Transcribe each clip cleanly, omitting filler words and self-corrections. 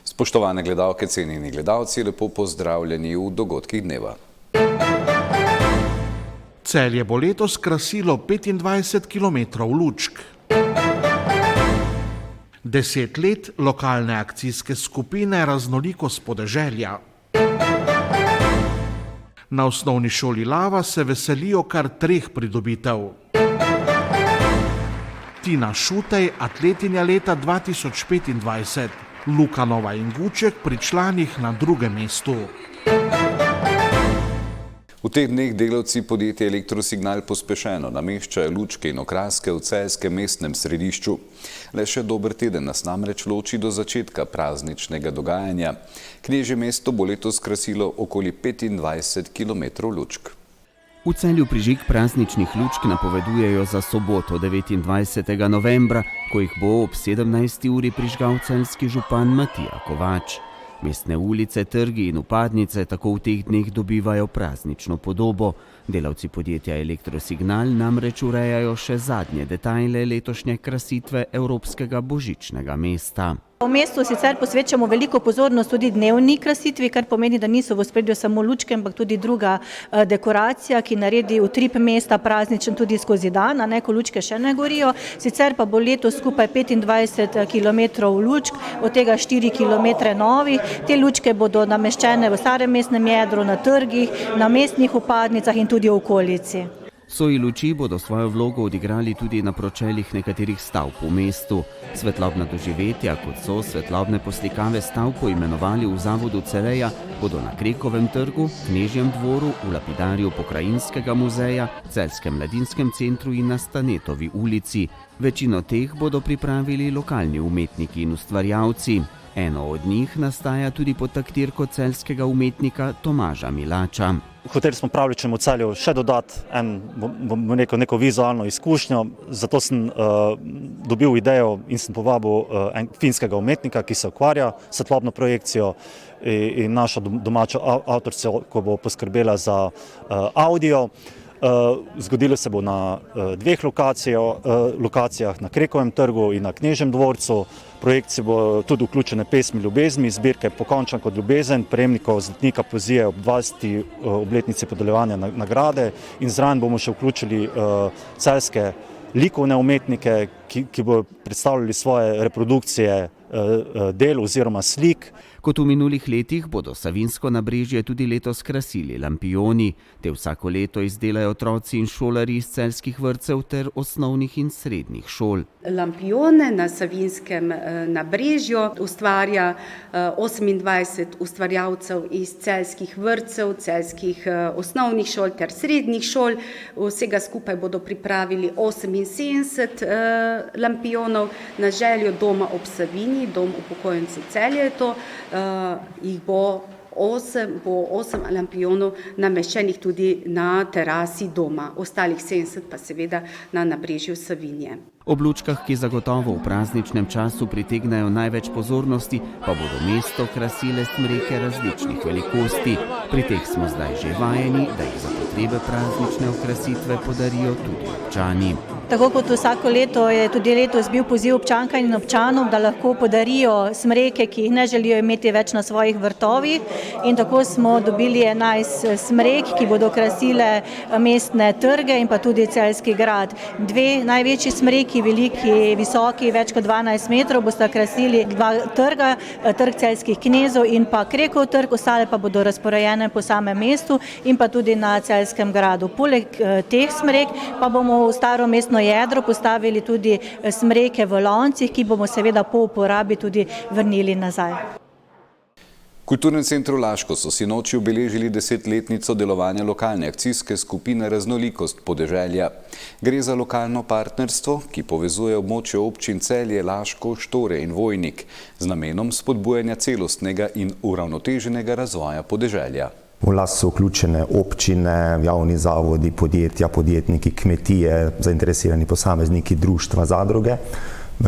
Spoštovane gledalke, cenjeni gledalci, lepo pozdravljeni v dogodkih dneva. Celje bo letos krasilo 25 km lučk. 10 let lokalne akcijske skupine Raznolikost podeželja. Na osnovni šoli Lava se veselijo kar 3 pridobitev. Tina Šutej, atletinja leta 2025. Lukanova in Guček pri članih na 2. mestu. V teh dneh delavci podjetja Elektrosignal pospešeno nameščajo lučke in okraske v celjskem mestnem središču. Le še dober teden nas namreč loči do začetka prazničnega dogajanja. Knežje mesto bo letos krasilo okoli 25 km lučk. V Celju prižig prazničnih lučk napovedujejo za soboto 29. novembra, ko jih bo ob 17. uri prižgal celjski župan Matija Kovač. Mestne ulice, trgi in vpadnice tako v teh dneh dobivajo praznično podobo. Delavci podjetja Elektrosignal namreč urejajo še zadnje detajle letošnje krasitve Evropskega božičnega mesta. V mestu sicer posvečamo veliko pozornost tudi dnevni krasitvi, kar pomeni, da niso v ospredju samo lučke, ampak tudi druga dekoracija, ki naredi utrip mesta prazničen tudi skozi dan, ko lučke še ne gorijo. Sicer pa bo letos skupaj 25 km lučk, od tega 4 km novih. Te lučke bodo nameščene v starem mestnem jedru, na trgih, na mestnih vpadnicah in tudi v okolici. Soji luči bodo svojo vlogo odigrali tudi na pročeljih nekaterih stavb v mestu. Svetlobna doživetja, kot so svetlobne poslikave stavb poimenovali v zavodu Celeja, bodo na Krekovem trgu, Knežjem dvoru, v lapidariju Pokrajinskega muzeja, Celjskem mladinskem centru in na Stanetovi ulici. Večino teh bodo pripravili lokalni umetniki in ustvarjalci. Eno od njih nastaja tudi pod taktirko celjskega umetnika Tomaža Milača. Hoteli smo pravličnemu Celju še dodati neko vizualno izkušnjo, zato sem dobil idejo in sem povabil finskega umetnika, ki se ukvarja s svetlobno projekcijo, in našo domačo avtorico, ko bo poskrbela za audio. Zgodilo se bo na 2 lokacijah, na Krekovem trgu in na Knežjem dvorcu. Projekcije bo tudi vključene pesmi ljubezni, zbirke Pokončan kot ljubezen, prejemnikov Zlatnika poezije ob 20. obletnici podeljevanja nagrade, in zraven bomo še vključili celjske likovne umetnike, ki bodo predstavljali svoje reprodukcije del oziroma slik. Kot v minulih letih bodo Savinjsko nabrežje tudi letos krasili lampioni. Te vsako leto izdelajo otroci in šolarji iz celjskih vrtcev ter osnovnih in srednjih šol. Lampione na Savinjskem nabrežju ustvarja 28 ustvarjalcev iz celjskih vrtcev, celjskih osnovnih šol ter srednjih šol. Vsega skupaj bodo pripravili 78 lampionov na željo Doma ob Savinji, Dom upokojencev Celje je to. Jih bo 8 lampionov nameščenih tudi na terasi doma, ostalih 70 pa seveda na nabrežju Savinje. Ob lučkah, ki zagotovo v prazničnem času pritegnajo največ pozornosti, pa bodo mesto krasile smreke različnih velikosti. Pri teh smo zdaj že vajeni, da jih za potrebe praznične okrasitve podarijo tudi občani. Tako kot vsako leto je tudi letos bil poziv občankam in občanom, da lahko podarijo smreke, ki jih ne želijo imeti več na svojih vrtovih. In tako smo dobili 11 smrek, ki bodo krasile mestne trge in pa tudi Celjski grad. 2 največji smreki, veliki, visoki, več kot 12 metrov, bosta krasili 2 trga, trg celjskih knezov in pa Krekov trg, ostale pa bodo razporejene po samem mestu in pa tudi na Celjskem gradu. Poleg teh smrek pa bomo v staro mestno jedro postavili tudi smreke v loncih, ki bomo seveda po uporabi tudi vrnili nazaj. V Kulturnem centru Laško so sinoči obeležili 10-letnico delovanja lokalne akcijske skupine Raznolikost podeželja. Gre za lokalno partnerstvo, ki povezuje območje občin Celje, Laško, Štore in Vojnik z namenom spodbujanja celostnega in uravnoteženega razvoja podeželja. V las so vključene občine, javni zavodi, podjetja, podjetniki, kmetije, zainteresirani posamezniki, društva, zadruge.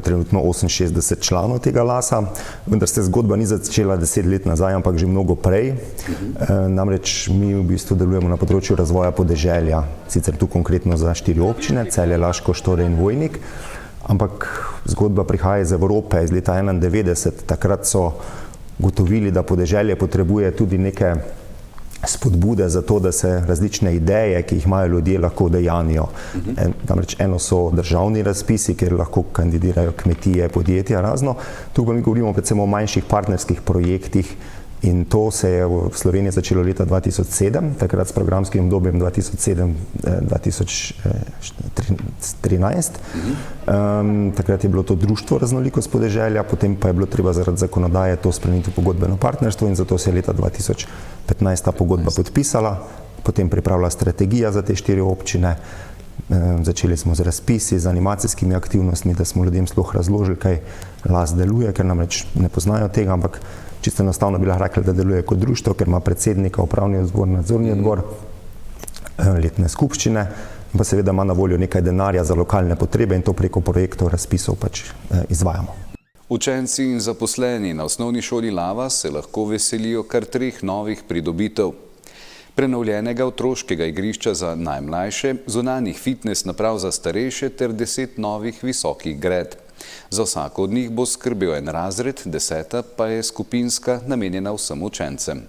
trenutno 68 članov tega LAS-a, vendar se zgodba ni začela 10 let nazaj, ampak že mnogo prej. Namreč mi v bistvu delujemo na področju razvoja podeželja, sicer tu konkretno za 4 občine, Celje, Laško, Štore in Vojnik, ampak zgodba prihaja iz Evrope, iz leta 1991. Takrat so gotovili, da podeželje potrebuje tudi neke spodbude za to, da se različne ideje, ki jih imajo ljudje, lahko udejanijo. Namreč eno so državni razpisi, kjer lahko kandidirajo kmetije, podjetja, razno. Tu pa mi govorimo predvsem o manjših partnerskih projektih in to se je v Sloveniji začelo leta 2007, takrat s programskim obdobjem 2007-2013. Takrat je bilo to Društvo raznolikost podeželja, potem pa je bilo treba zaradi zakonodaje to spremeniti v pogodbeno partnerstvo in zato se je leta 2015 ta pogodba podpisala, potem pripravila strategija za te 4 občine. Začeli smo z razpisi, z animacijskimi aktivnostmi, da smo ljudem sploh razložili, kaj LAS deluje, ker namreč ne poznajo tega, ampak čisto enostavno bi lahko rekli, da deluje kot društvo, ker ima predsednika, upravni odbor, nadzorni odbor, letne skupščine in pa seveda ima na voljo nekaj denarja za lokalne potrebe in to preko projektov, razpisov pač izvajamo. Učenci in zaposleni na osnovni šoli Lava se lahko veselijo kar 3 novih pridobitev. Prenovljenega otroškega igrišča za najmlajše, zunanjih fitnes naprav za starejše ter 10 novih visokih gred. Za vsako od njih bo skrbel en razred, 10. pa je skupinska, namenjena vsem učencem.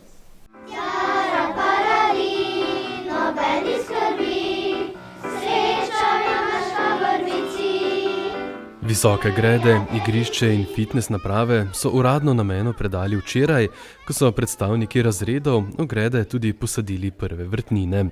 Visoke grede, igrišče in fitnes naprave so uradno namenu predali včeraj, ko so predstavniki razredov v grede tudi posadili prve vrtnine.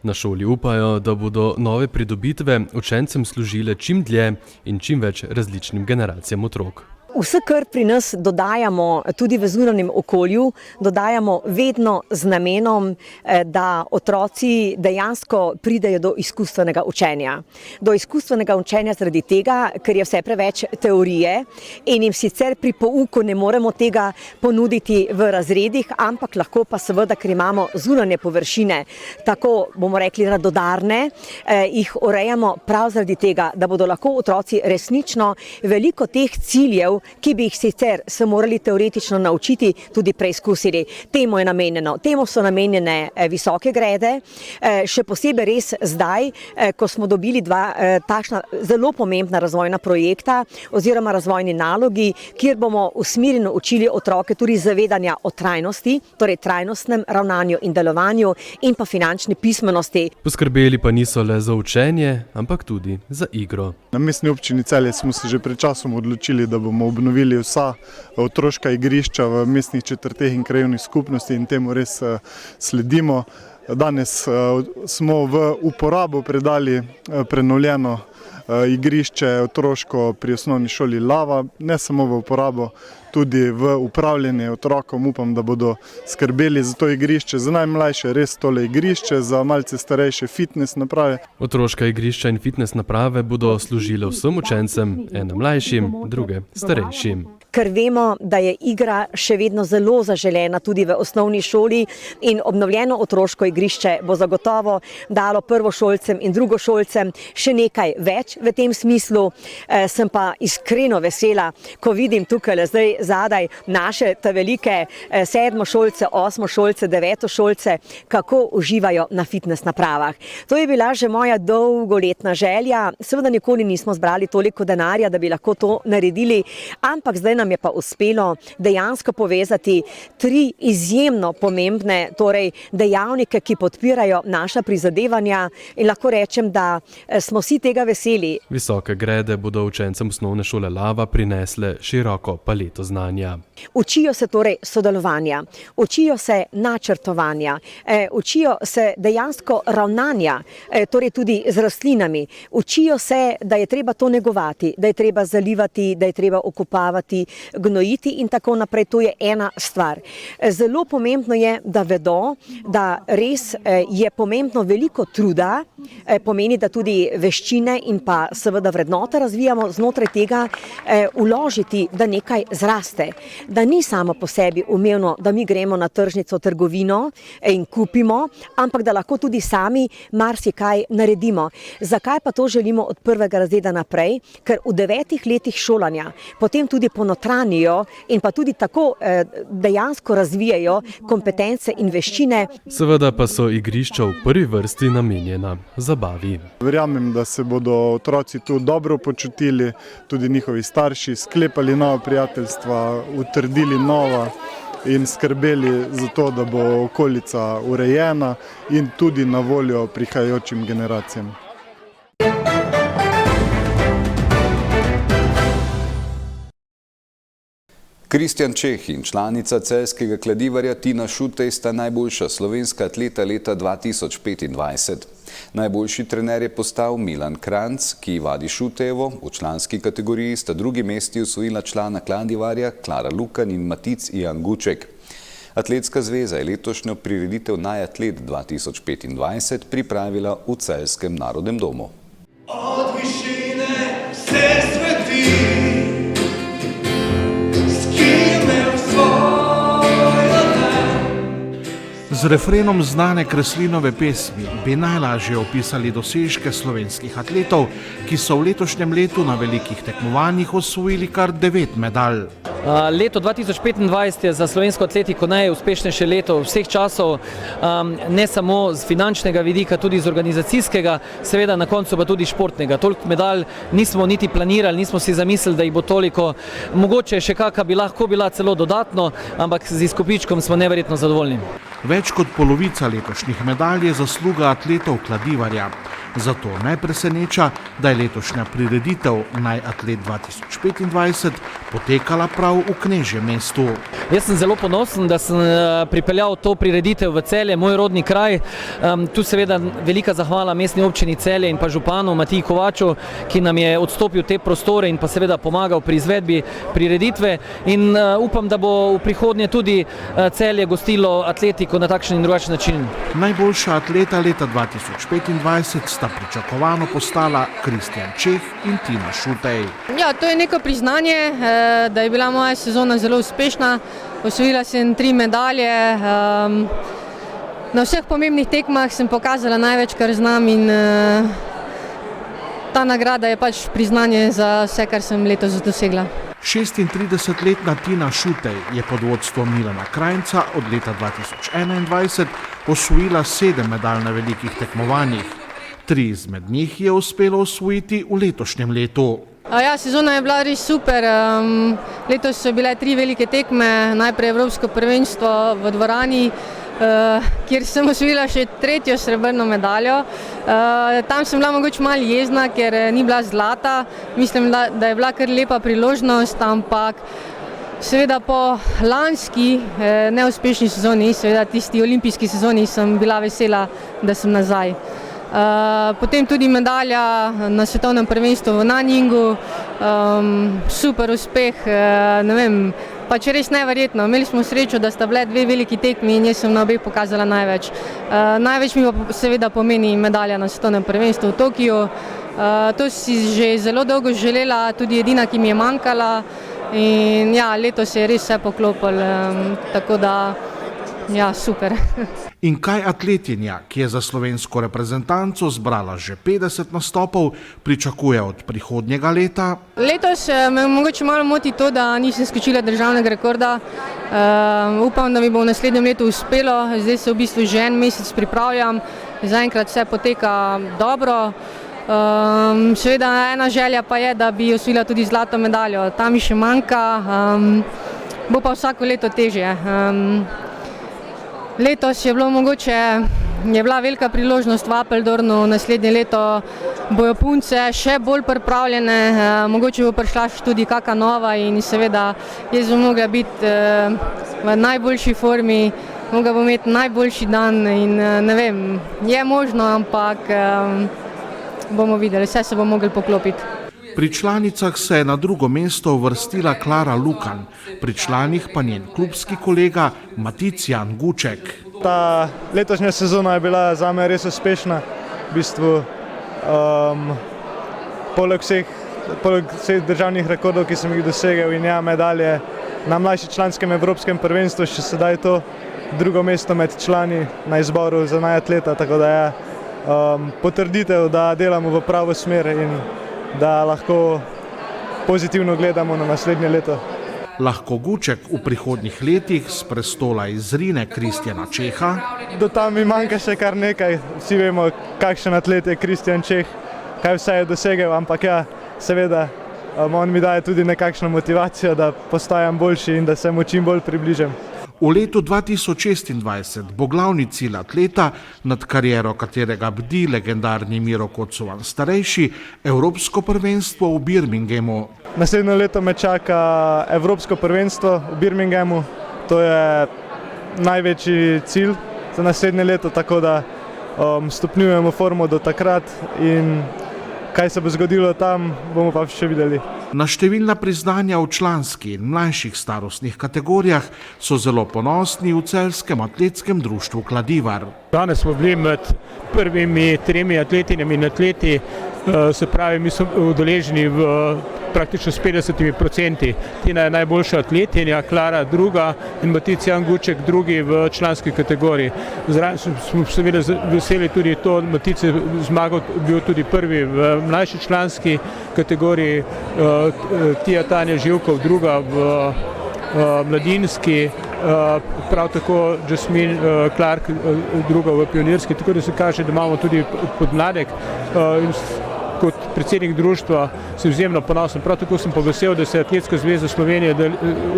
Na šoli upajo, da bodo nove pridobitve učencem služile čim dlje in čim več različnim generacijam otrok. Vse, kar pri nas dodajamo tudi v zunanjem okolju, dodajamo vedno z namenom, da otroci dejansko pridejo do izkustvenega učenja. Do izkustvenega učenja zaradi tega, ker je vse preveč teorije in jim sicer pri pouku ne moremo tega ponuditi v razredih, ampak lahko pa seveda, ker imamo zunanje površine, tako bomo rekli radodarne, jih urejamo prav zaradi tega, da bodo lahko otroci resnično veliko teh ciljev, ki bi jih sicer se morali teoretično naučiti, tudi preizkusili. Temu je namenjeno. Temu so namenjene visoke grede, še posebej res zdaj, ko smo dobili 2 takšna zelo pomembna razvojna projekta oziroma razvojni nalogi, kjer bomo usmerjeno učili otroke tudi zavedanja o trajnosti, torej trajnostnem ravnanju in delovanju in pa finančni pismenosti. Poskrbeli pa niso le za učenje, ampak tudi za igro. Na Mestni občini Celje smo se že pred časom odločili, da bomo obnovili vsa otroška igrišča v mestnih četrteh in krajevnih skupnosti in temu res sledimo. Danes smo v uporabo predali prenovljeno igrišče otroško pri osnovni šoli Lava, ne samo v uporabo, tudi v upravljanje otrokom. Upam, da bodo skrbeli za to igrišče, za najmlajše res tole igrišče, za malce starejše fitnes naprave. Otroška igrišča in fitnes naprave bodo služile vsem učencem, ene mlajšim, druge starejšim. Ker vemo, da je igra še vedno zelo zaželena tudi v osnovni šoli in obnovljeno otroško igrišče bo zagotovo dalo prvošolcem in drugošolcem še nekaj več v tem smislu. Sem pa iskreno vesela, ko vidim tukaj zdaj zadaj naše te velike 7-šolce, 8-šolce, 9-šolce, kako uživajo na fitnes napravah. To je bila že moja dolgoletna želja. Seveda nikoli nismo zbrali toliko denarja, da bi lahko to naredili, ampak zdaj nam je pa uspelo dejansko povezati 3 izjemno pomembne dejavnike, ki podpirajo naša prizadevanja in lahko rečem, da smo vsi tega veseli. Visoke grede bodo učencem osnovne šole Lava prinesle široko paleto znanja. Učijo se torej sodelovanja, učijo se načrtovanja, učijo se dejansko ravnanja, torej tudi z rastlinami. Učijo se, da je treba to negovati, da je treba zalivati, da je treba okopavati, gnojiti in tako naprej. To je ena stvar. Zelo pomembno je, da vedo, da res je pomembno veliko truda, pomeni, da tudi veščine in pa seveda vrednote razvijamo znotraj tega, vložiti, da nekaj zraste. Da ni samo po sebi umevno, da mi gremo na tržnico, trgovino in kupimo, ampak da lahko tudi sami marsikaj naredimo. Zakaj pa to želimo od 1. razreda naprej? Ker v 9 letih šolanja potem tudi ponotranijo in pa tudi tako dejansko razvijajo kompetence in veščine. Seveda pa so igrišča v prvi vrsti namenjena zabavi. Verjamem, da se bodo otroci tu dobro počutili, tudi njihovi starši, sklepali nova prijateljstva, utrdili nova in skrbeli za to, da bo okolica urejena in tudi na voljo prihajajočim generacijam. Kristjan Čeh in članica celjskega Kladivarja Tina Šutej sta najboljša slovenska atleta leta 2025. Najboljši trener je postal Milan Kranjc, ki vadi Šutejevo. V članski kategoriji sta drugi mesti osvojila člana Kladivarja Klara Lukan in Matic Ijan Guček. Atletska zveza je letošnjo prireditev Najatlet 2025 pripravila v Celjskem narodnem domu. Od višine se sveti. Z refrenom znane Kreslinove pesmi bi najlažje opisali dosežke slovenskih atletov, ki so v letošnjem letu na velikih tekmovanjih osvojili kar 9 medalj. Leto 2025 je za slovensko atletiko najuspešnejše leto vseh časov, ne samo z finančnega vidika, tudi z organizacijskega, seveda na koncu pa tudi športnega. Toliko medalj nismo niti planirali, nismo si zamislili, da jih bo toliko. Mogoče še kakšna bi lahko bila celo dodatno, ampak z izkupičkom smo neverjetno zadovoljni. Več kot polovica letošnjih medalj je zasluga atletov Kladivarja. Zato ne preseneča, da je letošnja prireditev Najatlet 2025 potekala prav v Knežjem mestu. Jaz sem zelo ponosen, da sem pripeljal to prireditev v Celje, moj rodni kraj. Tu seveda velika zahvala mestni občini Celje in pa županu Matiji Kovaču, ki nam je odstopil te prostore in pa seveda pomagal pri izvedbi prireditve. In upam, da bo v prihodnje tudi Celje gostilo atletiko na takšen in drugačen način. Najboljša atleta leta 2025 sta pričakovano postala Kristjan Čeh in Tina Šutej. Ja, to je neko priznanje, da je bila moja sezona zelo uspešna. Osvojila sem 3 medalje. Na vseh pomembnih tekmah sem pokazala največ, kar znam in ta nagrada je pač priznanje za vse, kar sem letos dosegla. 36-letna Tina Šutej je pod vodstvom Milana Kranjca od leta 2021 osvojila 7 medalj na velikih tekmovanjih. 3 izmed njih je uspelo osvojiti v letošnjem letu. Ja, sezona je bila res super. Letos so bile 3 velike tekme, najprej Evropsko prvenstvo v dvorani, kjer sem osvojila še 3. srebrno medaljo. Tam sem bila mogoče malo jezna, ker ni bila zlata. Mislim, da je bila kar lepa priložnost, ampak seveda po lanski neuspešni sezoni, seveda tisti olimpijski sezoni, sem bila vesela, da sem nazaj. Potem tudi medalja na svetovnem prvenstvu v Nanjingu, super uspeh, ne vem, pač res neverjetno. Imeli smo srečo, da sta bile 2 veliki tekmi in jaz sem na obeh pokazala največ. Največ mi pa seveda pomeni medalja na svetovnem prvenstvu v Tokiu. To si že zelo dolgo želela, tudi edina, ki mi je manjkala. In ja, letos se je res vse poklopilo, tako da ja, super. In kaj atletinja, ki je za slovensko reprezentanco zbrala že 50 nastopov, pričakuje od prihodnjega leta? Letos me mogoče malo moti to, da nisem skočila državnega rekorda. Upam, da mi bo v naslednjem letu uspelo. Zdaj se v bistvu že en mesec pripravljam. Zaenkrat vse poteka dobro. Seveda ena želja pa je, da bi osvojila tudi zlato medaljo. Ta mi še manjka, bo pa vsako leto težje. Letos je bila velika priložnost v Appeldornu, naslednje leto bojo punce še bolj pripravljene, mogoče bo prišla tudi kakšna nova in seveda jaz bom mogla biti v najboljši formi, mogla bom imeti najboljši dan in ne vem, je možno, ampak bomo videli, vse se bo mogli poklopiti. Pri članicah se je na drugo mesto uvrstila Klara Lukan, pri članih pa njen klubski kolega Maticijan Guček. Ta letošnja sezona je bila zame res uspešna. V bistvu, poleg vseh državnih rekordov, ki sem jih dosegel in medalje na mlajšem članskem evropskem prvenstvu, še sedaj to drugo mesto med člani na izboru za najatleta, tako da je potrditev, da delamo v pravo smer in da lahko pozitivno gledamo na naslednje leto. Lahko Guček v prihodnjih letih s prestola iz Rine Kristjana Čeha. Do tam mi manjka še kar nekaj, vsi vemo, kakšen atlet je Kristjan Čeh, kaj vse je dosegel, ampak ja, seveda, on mi daje tudi nekakšno motivacijo, da postajam boljši in da se mu čim bolj približam. V letu 2026 bo glavni cilj atleta, nad kariero katerega bdi legendarni Miro Kocovan starejši, Evropsko prvenstvo v Birminghamu. Naslednje leto me čaka Evropsko prvenstvo v Birminghamu, to je največji cilj za naslednje leto, tako da stopnjujemo formo do takrat in kaj se bo zgodilo tam, bomo pa še videli. Na številna priznanja v članski in mlajših starostnih kategorijah so zelo ponosni v celjskem atletskem društvu Kladivar. Danes smo bili med prvimi 3 atletinjami in atleti, se pravi, mi smo udeleženi v praktično s 50%. Tina je najboljša atletinja, Klara druga in Maticijan Guček drugi v članski kategoriji. Smo seveda veseli tudi to, Matice zmagal bil tudi prvi v mlajši članski kategoriji, Tanja Živkov druga v mladinski, prav tako Jasmine Clark druga v pionirski, tako da se kaže, da imamo tudi podmladek. Kot predsednik društva sem izjemno ponosen. Prav tako sem pa vesel, da se je Atletska zveza Slovenije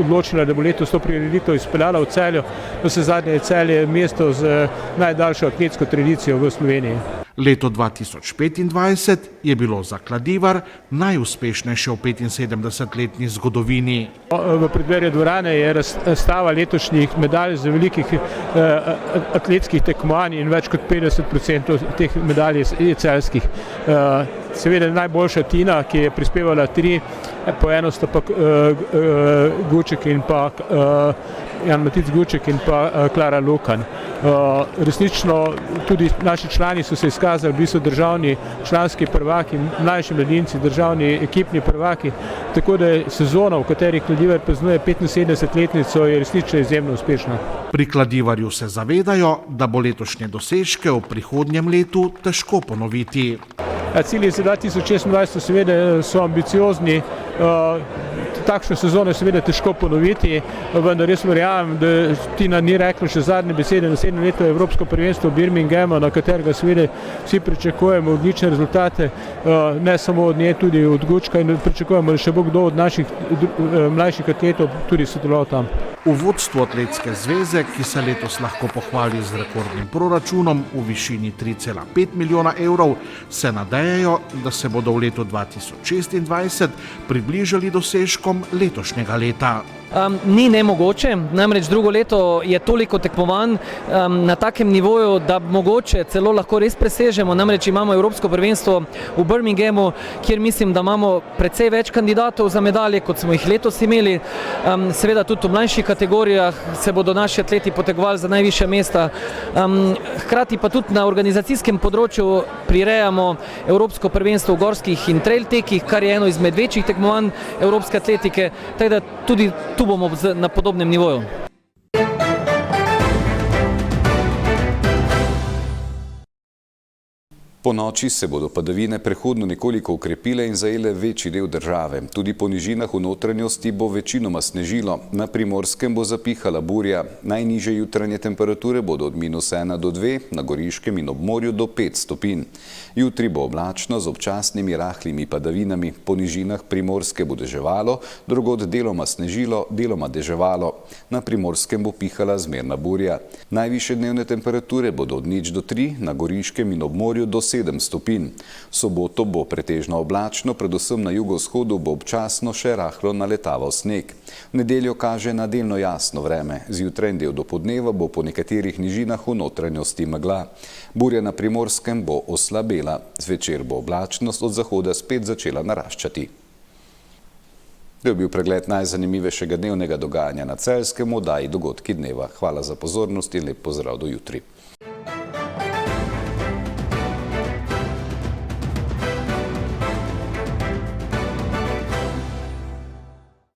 odločila, da bo letos to prireditev izpeljala v Celju. Navsezadnje je Celje mesto z najdaljšo atletsko tradicijo v Sloveniji. Leto 2025 je bilo za Kladivar najuspešnejše v 75-letni zgodovini. V predverju dvorane je razstava letošnjih medalj za velikih atletskih tekmovanj in več kot 50% teh medalj je celjskih. Seveda najboljša Tina, ki je prispevala 3, po eno sta pa Guček in pa Jan Matic Guček in pa Klara Lukan. Resnično tudi naši člani so se izkazali, bili so državni članski prvaki, mlajši mladinci, državni ekipni prvaki, tako da je sezona, v kateri Kladivar praznuje 75-letnico, je resnično izjemno uspešna. Pri Kladivarju se zavedajo, da bo letošnje dosežke v prihodnjem letu težko ponoviti. Cilji za 2026 seveda so ambiciozni, takšno sezono je seveda težko ponoviti, vendar res verjamem, da Tina ni rekla še zadnje besede, naslednje leto je Evropsko prvenstvo v Birminghamu, na katerega seveda vsi pričakujemo odlične rezultate, ne samo od nje, tudi od Gučka in pričakujemo, da še bo kdo od naših mlajših atletov tudi sodeloval tam. V vodstvu Atletske zveze, ki se letos lahko pohvali z rekordnim proračunom v višini 3,5 milijona evrov, se nadejajo, da se bodo v letu 2026 približali dosežkom letošnjega leta. Ni nemogoče, namreč drugo leto je toliko tekmovanj na takem nivoju, da mogoče celo lahko res presežemo, namreč imamo Evropsko prvenstvo v Birminghamu, kjer mislim, da imamo precej več kandidatov za medalje, kot smo jih letos imeli. Seveda tudi v mlajših kategorijah se bodo naši atleti potegovali za najvišja mesta. Hkrati pa tudi na organizacijskem področju prirejamo Evropsko prvenstvo v gorskih in trail tekih, kar je eno izmed večjih tekmovanj evropske atletike, tako da tudi tu bomo na podobnem nivoju. Po noči se bodo padavine prehodno nekoliko ukrepile in zajele večji del države. Tudi po nižinah v notranjosti bo večinoma snežilo. Na Primorskem bo zapihala burja. Najnižje jutranje temperature bodo od -1 do 2, na Goriškem in ob morju do 5 stopinj. Jutri bo oblačno z občasnimi rahlimi padavinami. Po nižinah Primorske bo deževalo, drugod deloma snežilo, deloma deževalo. Na Primorskem bo pihala zmerna burja. Najvišje dnevne temperature bodo od 0 do 3, na Goriškem in ob morju do 7 7 stopinj. V soboto bo pretežno oblačno, predvsem na jugovzhodu bo občasno še rahlo naletaval sneg. V nedeljo kaže na delno jasno vreme. Zjutraj in del dopoldneva bo po nekaterih nižinah v notranjosti megla. Burja na Primorskem bo oslabela. Zvečer bo oblačnost od zahoda spet začela naraščati. To je bil pregled najzanimivejšega dnevnega dogajanja na Celjskem v oddaji Dogodki dneva. Hvala za pozornost in lep pozdrav do jutri.